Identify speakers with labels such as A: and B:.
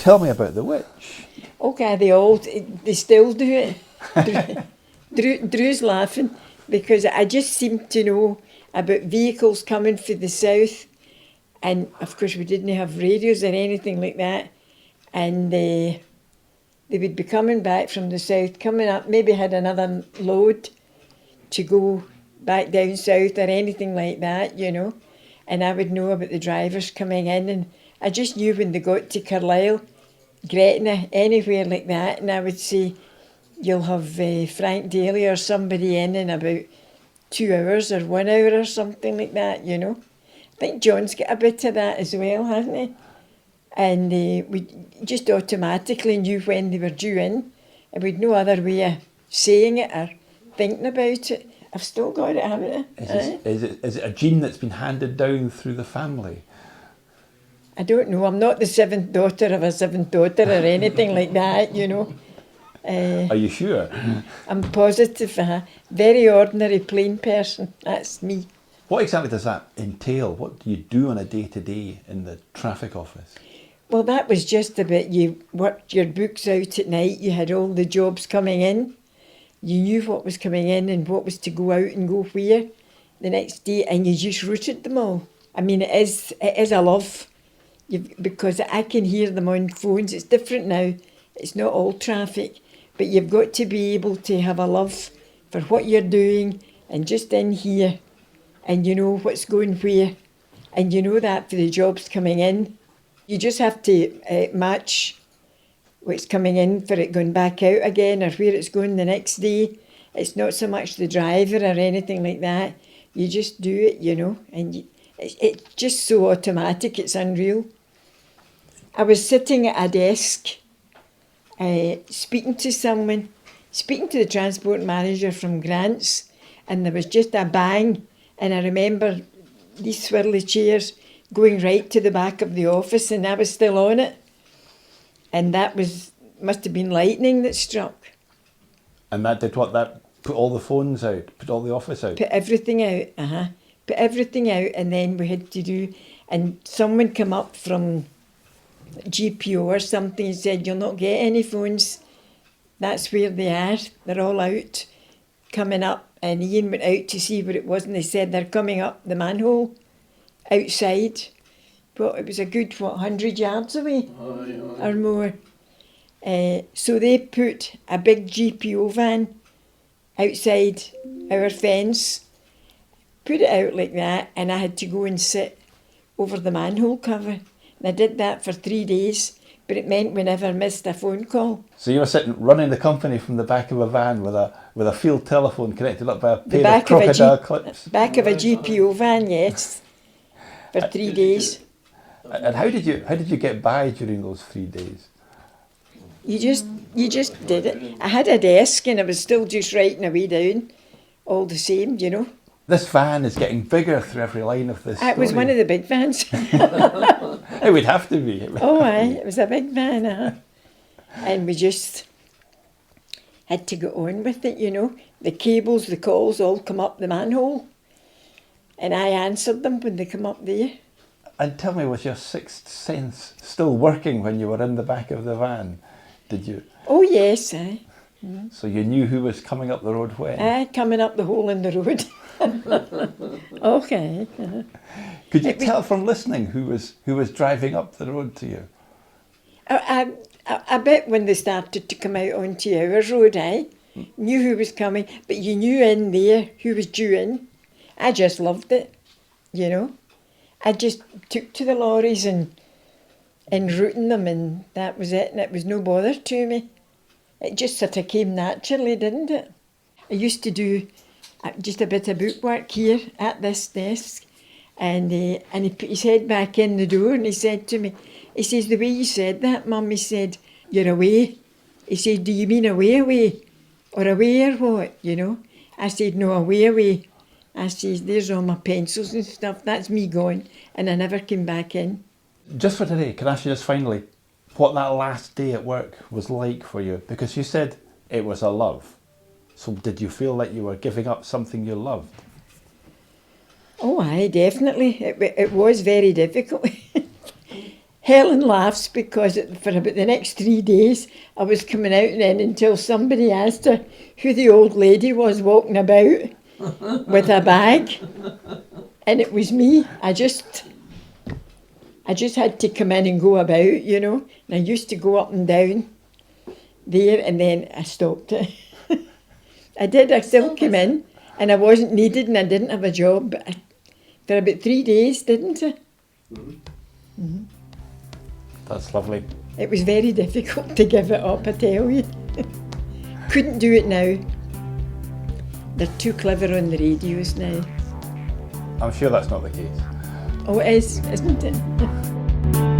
A: tell me about the witch.
B: Okay, they still do it. Drew's laughing because I just seem to know about vehicles coming from the south, and of course we didn't have radios or anything like that, and they would be coming back from the south, coming up, maybe had another load to go back down south or anything like that, you know, and I would know about the drivers coming in, and I just knew when they got to Carlisle, Gretna, anywhere like that, and I would say, you'll have Frank Daly or somebody in about 2 hours or 1 hour or something like that, you know. I think John's got a bit of that as well, hasn't he? And we just automatically knew when they were due in, and we'd no other way of saying it or thinking about it. I've still got it, haven't I?
A: Is it a gene that's been handed down through the family?
B: I don't know. I'm not the seventh daughter of a seventh daughter or anything like that, you know.
A: Are you sure?
B: I'm positive. Very ordinary, plain person. That's me.
A: What exactly does that entail? What do you do on a day-to-day in the traffic office?
B: Well, that was just a bit, you worked your books out at night, you had all the jobs coming in, you knew what was coming in and what was to go out and go where the next day, and you just routed them all. I mean, it is a love, because I can hear them on phones. It's different now, it's not all traffic, but you've got to be able to have a love for what you're doing and just in here, and you know what's going where, and you know that for the jobs coming in. You just have to match what's coming in for it going back out again or where it's going the next day. It's not so much the driver or anything like that. You just do it, you know, and it's just so automatic, it's unreal. I was sitting at a desk speaking to the transport manager from Grants, and there was just a bang, and I remember these swirly chairs going right to the back of the office, and I was still on it. And that must have been lightning that struck.
A: And that did what? That put all the phones out, put all the office out?
B: Put everything out, Put everything out, and then we had to do, and someone came up from GPO or something and said, you'll not get any phones. That's where they are. They're all out, coming up. And Ian went out to see what it was, and they said they're coming up the manhole outside. But it was a good, 100 yards away or more. So they put a big GPO van outside our fence, put it out like that, and I had to go and sit over the manhole cover. And I did that for 3 days, but it meant we never missed a phone call.
A: So you were sitting running the company from the back of a van with a field telephone connected up by a pair of crocodile clips?
B: Back of a GPO van, yes, for 3 days.
A: And how did you get by during those 3 days?
B: You just did it. I had a desk and I was still just writing away down, all the same, you know.
A: This van is getting bigger through every line of this story.
B: It was one of the big vans.
A: It would have to be.
B: Oh, aye, it was a big van, And we just had to go on with it, you know. The cables, the calls all come up the manhole, and I answered them when they come up there.
A: And tell me, was your sixth sense still working when you were in the back of the van? Did you?
B: Oh, yes, aye. Mm.
A: So you knew who was coming up the road when?
B: Aye, coming up the hole in the road. Okay.
A: Could you tell from listening who was driving up the road to you?
B: I bet when they started to come out onto our road, knew who was coming, but you knew in there who was due in. I just loved it, you know. I just took to the lorries and routing them, and that was it, and it was no bother to me. It just sort of came naturally, didn't it? I used to do just a bit of bookwork here at this desk, and he put his head back in the door and he said to me, he says, the way you said that, Mum, he said, you're away. He said, do you mean away? Or away or what, you know? I said, no, away. I says, there's all my pencils and stuff, that's me gone. And I never came back in.
A: Just for today, can I ask you just finally what that last day at work was like for you? Because you said it was a love. So did you feel like you were giving up something you loved?
B: Oh, aye, definitely. It was very difficult. Helen laughs because for about the next 3 days I was coming out then until somebody asked her who the old lady was walking about with a bag. And it was me. I just had to come in and go about, you know. And I used to go up and down there, and then I stopped it. I still came in, and I wasn't needed and I didn't have a job, but for about 3 days, didn't I? Mm-hmm.
A: That's lovely.
B: It was very difficult to give it up, I tell you. Couldn't do it now. They're too clever on the radios now.
A: I'm sure that's not the case.
B: Oh, it is, isn't it?